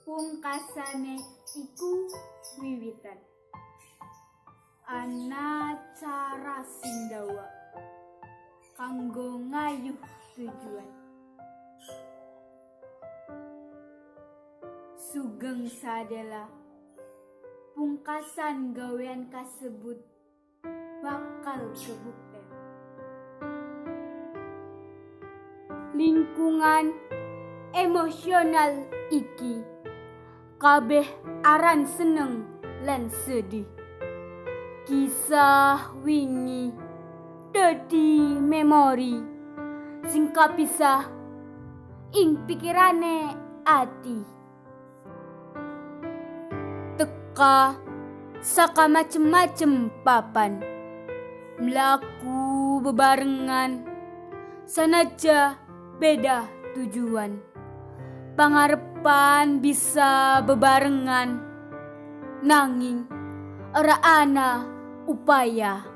Pungkasane iku wiwitan. Ana cara sindawa kanggo ngayuh tujuan. Sugeng sadela pungkasan gawean kasebut bakal kebukten. Lingkungan emosional iki kabeh aran seneng lan sedih. Kisah wingi dadi memori sing kapisah ing pikirane ati. Teka saka macem-macem papan, mlaku bebarengan sanaja beda tujuan. Pangarepan bisa bebarengan, nanging ora ana upaya.